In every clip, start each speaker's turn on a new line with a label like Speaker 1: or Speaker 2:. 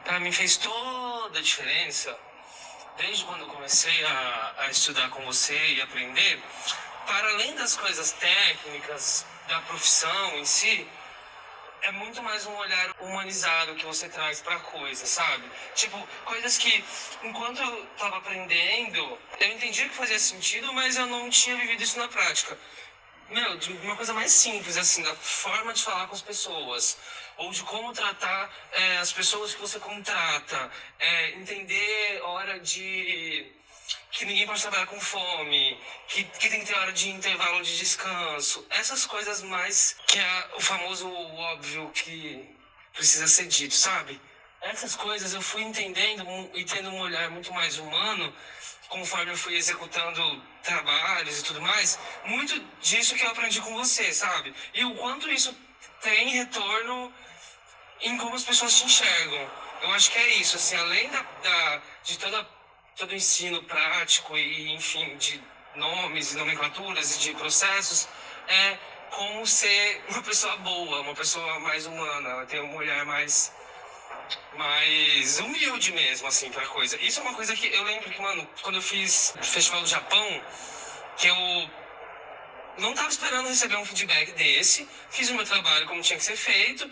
Speaker 1: Pra mim fez toda a diferença, desde quando eu comecei a estudar com você e aprender, para além das coisas técnicas, da profissão em si, é muito mais um olhar humanizado que você traz pra coisa, sabe? Tipo, coisas que, enquanto eu tava aprendendo, eu entendia que fazia sentido, mas eu não tinha vivido isso na prática. Meu, de uma coisa mais simples, assim, da forma de falar com as pessoas, ou de como tratar as pessoas que você contrata, entender hora de que ninguém pode trabalhar com fome, que tem que ter hora de intervalo de descanso, essas coisas mais que é o famoso óbvio que precisa ser dito, sabe? Essas coisas eu fui entendendo e tendo um olhar muito mais humano conforme eu fui executando trabalhos e tudo mais, muito disso que eu aprendi com você, sabe? E o quanto isso tem retorno em como as pessoas te enxergam. Eu acho que é isso, assim, além de todo o ensino prático e, enfim, de nomes e nomenclaturas e de processos, é como ser uma pessoa boa, uma pessoa mais humana, ter um olhar mais humilde mesmo, assim, pra coisa. Isso é uma coisa que eu lembro que, mano, quando eu fiz o Festival do Japão, que eu não tava esperando receber um feedback desse, fiz o meu trabalho como tinha que ser feito,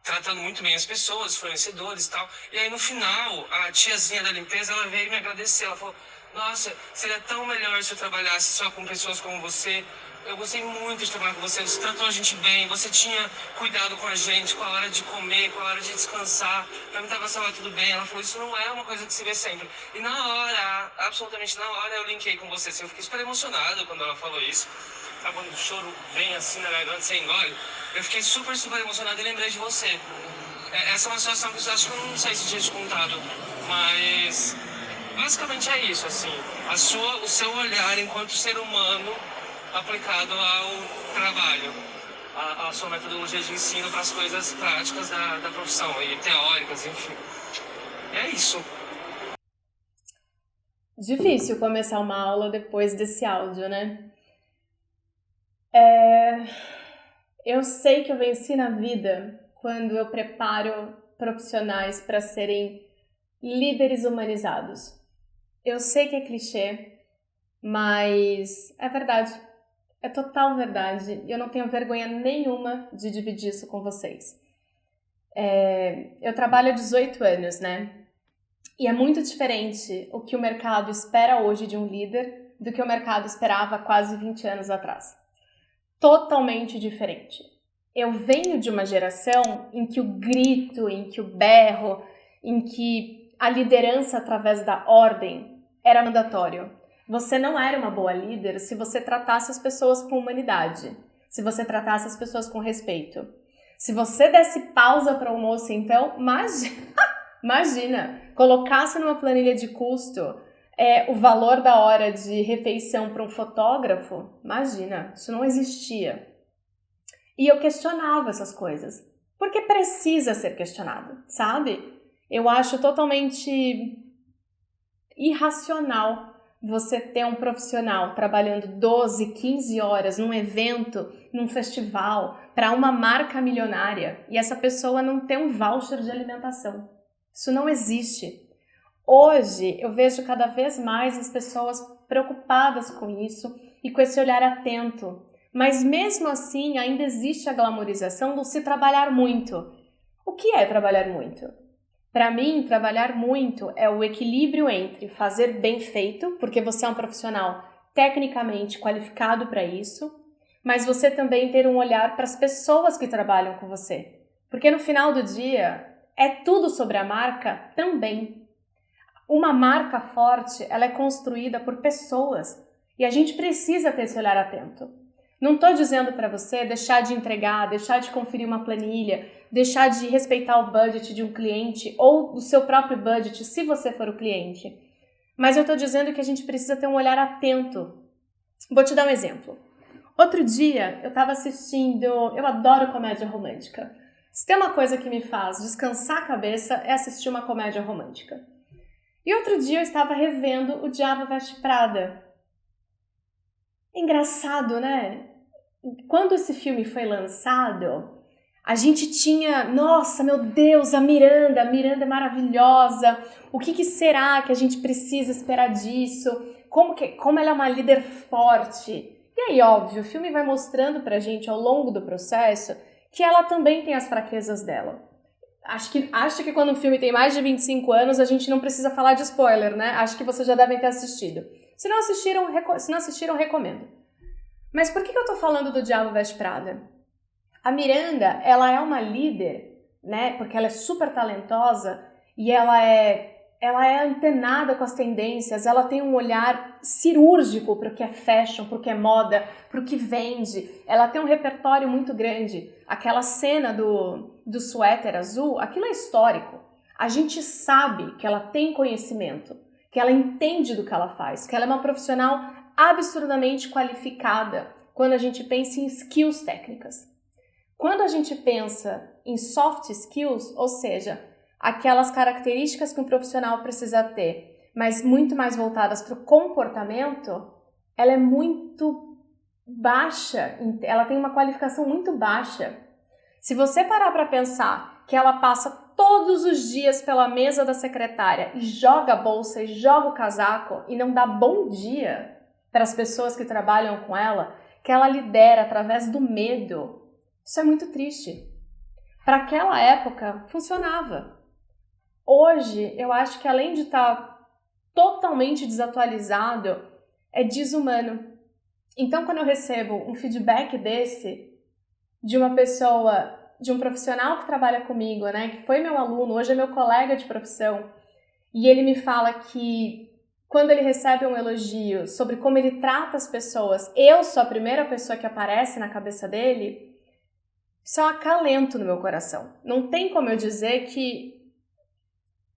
Speaker 1: tratando muito bem as pessoas, os fornecedores e tal. E aí no final, a tiazinha da limpeza, ela veio me agradecer, ela falou: nossa, seria tão melhor se eu trabalhasse só com pessoas como você. Eu gostei muito de trabalhar com você, você tratou a gente bem, você tinha cuidado com a gente, com a hora de comer, com a hora de descansar, perguntava se estava tudo bem. Ela falou: isso não é uma coisa que se vê sempre. E na hora, absolutamente na hora, eu linkei com você, assim, eu fiquei super emocionado quando ela falou isso. Sabe quando o choro vem assim na garganta, você engole? Eu fiquei super, super emocionado e lembrei de você. Essa é uma situação que eu acho que eu não sei se tinha te contado, mas basicamente é isso, assim, o seu olhar enquanto ser humano aplicado ao trabalho, a sua metodologia de ensino para as coisas práticas da profissão e teóricas, enfim. E é isso.
Speaker 2: Difícil começar uma aula depois desse áudio, né? Eu sei que eu venci na vida quando eu preparo profissionais para serem líderes humanizados. Eu sei que é clichê, mas é verdade. É total verdade. E eu não tenho vergonha nenhuma de dividir isso com vocês. Eu trabalho há 18 anos, né? E é muito diferente o que o mercado espera hoje de um líder do que o mercado esperava há quase 20 anos atrás. Totalmente diferente. Eu venho de uma geração em que o grito, em que o berro, em que a liderança através da ordem era mandatório. Você não era uma boa líder se você tratasse as pessoas com humanidade, se você tratasse as pessoas com respeito. Se você desse pausa para o almoço, então, imagina, colocasse numa planilha de custo o valor da hora de refeição para um fotógrafo, imagina, isso não existia. E eu questionava essas coisas, porque precisa ser questionado, sabe? Eu acho totalmente irracional você ter um profissional trabalhando 12, 15 horas num evento, num festival, para uma marca milionária e essa pessoa não ter um voucher de alimentação. Isso não existe. Hoje eu vejo cada vez mais as pessoas preocupadas com isso e com esse olhar atento. Mas mesmo assim ainda existe a glamorização do se trabalhar muito. O que é trabalhar muito? Para mim, trabalhar muito é o equilíbrio entre fazer bem feito, porque você é um profissional tecnicamente qualificado para isso, mas você também ter um olhar para as pessoas que trabalham com você. Porque no final do dia, é tudo sobre a marca também. Uma marca forte, ela é construída por pessoas e a gente precisa ter esse olhar atento. Não estou dizendo para você deixar de entregar, deixar de conferir uma planilha, deixar de respeitar o budget de um cliente ou o seu próprio budget, se você for o cliente. Mas eu estou dizendo que a gente precisa ter um olhar atento. Vou te dar um exemplo. Outro dia, eu estava assistindo... Eu adoro comédia romântica. Se tem uma coisa que me faz descansar a cabeça, é assistir uma comédia romântica. E outro dia eu estava revendo O Diabo Veste Prada. Engraçado, né? Quando esse filme foi lançado, A gente tinha, nossa, meu Deus, a Miranda é maravilhosa. O que será que a gente precisa esperar disso? Como ela é uma líder forte. E aí, óbvio, o filme vai mostrando pra gente ao longo do processo que ela também tem as fraquezas dela. Acho que quando um filme tem mais de 25 anos, a gente não precisa falar de spoiler, né? Acho que vocês já devem ter assistido. Se não assistiram, recomendo. Mas por que eu tô falando do Diabo Veste Prada? A Miranda, ela é uma líder, né? Porque ela é super talentosa e ela é antenada com as tendências, ela tem um olhar cirúrgico para o que é fashion, para o que é moda, para o que vende. Ela tem um repertório muito grande. Aquela cena do suéter azul, aquilo é histórico. A gente sabe que ela tem conhecimento, que ela entende do que ela faz, que ela é uma profissional absurdamente qualificada quando a gente pensa em skills técnicas. Quando a gente pensa em soft skills, ou seja, aquelas características que um profissional precisa ter, mas muito mais voltadas para o comportamento, ela é muito baixa, ela tem uma qualificação muito baixa. Se você parar para pensar que ela passa todos os dias pela mesa da secretária e joga a bolsa e joga o casaco e não dá bom dia para as pessoas que trabalham com ela, que ela lidera através do medo, isso é muito triste. Para aquela época, funcionava. Hoje, eu acho que além de estar totalmente desatualizado, é desumano. Então, quando eu recebo um feedback desse, de uma pessoa, de um profissional que trabalha comigo, né, que foi meu aluno, hoje é meu colega de profissão, e ele me fala que quando ele recebe um elogio sobre como ele trata as pessoas, eu sou a primeira pessoa que aparece na cabeça dele, isso é um acalento no meu coração. Não tem como eu dizer que,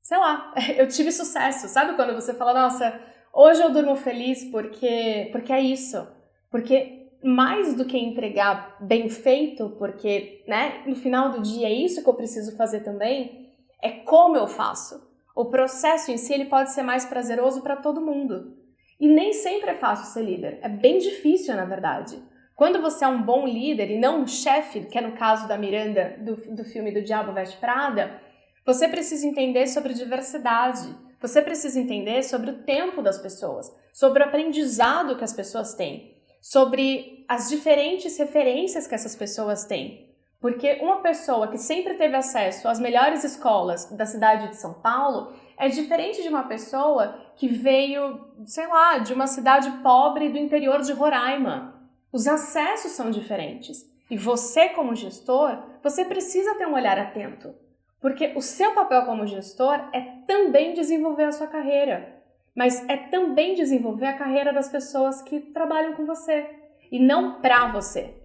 Speaker 2: sei lá, eu tive sucesso. Sabe quando você fala, nossa, hoje eu durmo feliz porque é isso. Porque mais do que entregar bem feito, porque, né, no final do dia é isso que eu preciso fazer também, é como eu faço. O processo em si ele pode ser mais prazeroso para todo mundo. E nem sempre é fácil ser líder. É bem difícil, na verdade. Quando você é um bom líder e não um chefe, que é no caso da Miranda do filme do Diabo Veste Prada, você precisa entender sobre diversidade, você precisa entender sobre o tempo das pessoas, sobre o aprendizado que as pessoas têm, sobre as diferentes referências que essas pessoas têm. Porque uma pessoa que sempre teve acesso às melhores escolas da cidade de São Paulo é diferente de uma pessoa que veio, sei lá, de uma cidade pobre do interior de Roraima. Os acessos são diferentes. E você, como gestor, você precisa ter um olhar atento. Porque o seu papel como gestor é também desenvolver a sua carreira. Mas é também desenvolver a carreira das pessoas que trabalham com você. E não pra você.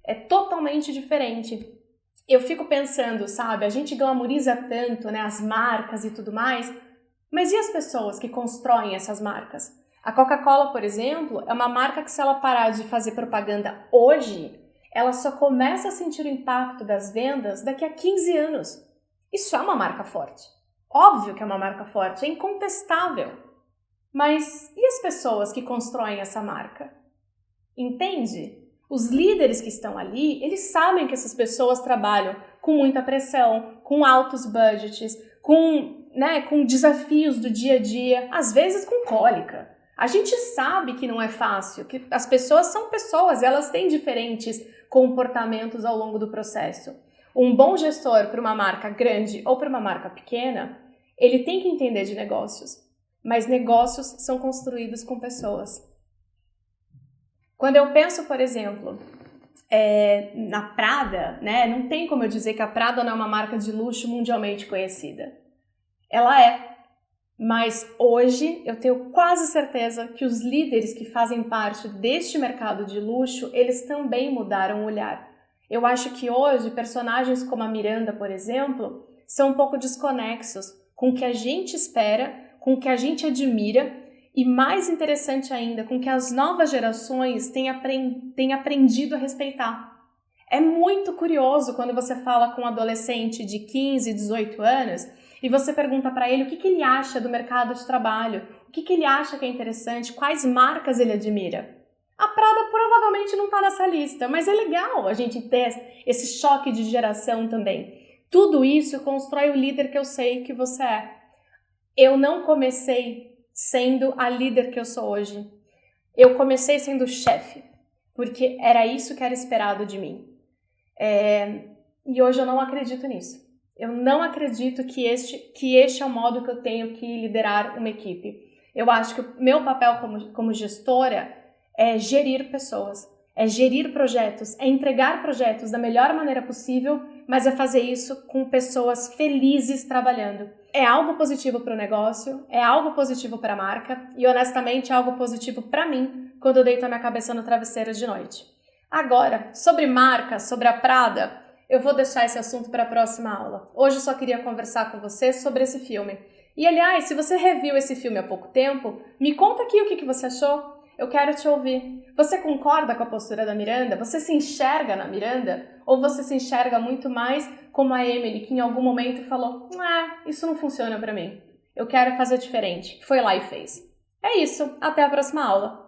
Speaker 2: É totalmente diferente. Eu fico pensando, sabe, a gente glamoriza tanto, né, as marcas e tudo mais, mas e as pessoas que constroem essas marcas? A Coca-Cola, por exemplo, é uma marca que se ela parar de fazer propaganda hoje, ela só começa a sentir o impacto das vendas daqui a 15 anos. Isso é uma marca forte. Óbvio que é uma marca forte, é incontestável. Mas e as pessoas que constroem essa marca? Entende? Os líderes que estão ali, eles sabem que essas pessoas trabalham com muita pressão, com altos budgets, com desafios do dia a dia, às vezes com cólica. A gente sabe que não é fácil, que as pessoas são pessoas, elas têm diferentes comportamentos ao longo do processo. Um bom gestor para uma marca grande ou para uma marca pequena, ele tem que entender de negócios, mas negócios são construídos com pessoas. Quando eu penso, por exemplo, na Prada, né, não tem como eu dizer que a Prada não é uma marca de luxo mundialmente conhecida. Ela é. Mas hoje eu tenho quase certeza que os líderes que fazem parte deste mercado de luxo, eles também mudaram o olhar. Eu acho que hoje personagens como a Miranda, por exemplo, são um pouco desconexos com o que a gente espera, com o que a gente admira e, mais interessante ainda, com o que as novas gerações têm aprendido a respeitar. É muito curioso quando você fala com um adolescente de 15, 18 anos e você pergunta para ele o que ele acha do mercado de trabalho, o que ele acha que é interessante, quais marcas ele admira. A Prada provavelmente não está nessa lista, mas é legal a gente ter esse choque de geração também. Tudo isso constrói o líder que eu sei que você é. Eu não comecei sendo a líder que eu sou hoje. Eu comecei sendo chefe, porque era isso que era esperado de mim. E hoje eu não acredito nisso. Eu não acredito que este é o modo que eu tenho que liderar uma equipe. Eu acho que o meu papel como gestora é gerir pessoas, é gerir projetos, é entregar projetos da melhor maneira possível, mas é fazer isso com pessoas felizes trabalhando. É algo positivo para o negócio, é algo positivo para a marca e, honestamente, é algo positivo para mim quando eu deito a minha cabeça no travesseiro de noite. Agora, sobre marca, sobre a Prada, eu vou deixar esse assunto para a próxima aula. Hoje eu só queria conversar com você sobre esse filme. E, aliás, se você reviu esse filme há pouco tempo, me conta aqui o que você achou. Eu quero te ouvir. Você concorda com a postura da Miranda? Você se enxerga na Miranda? Ou você se enxerga muito mais como a Emily, que em algum momento falou: isso não funciona para mim. Eu quero fazer diferente. Foi lá e fez. É isso. Até a próxima aula.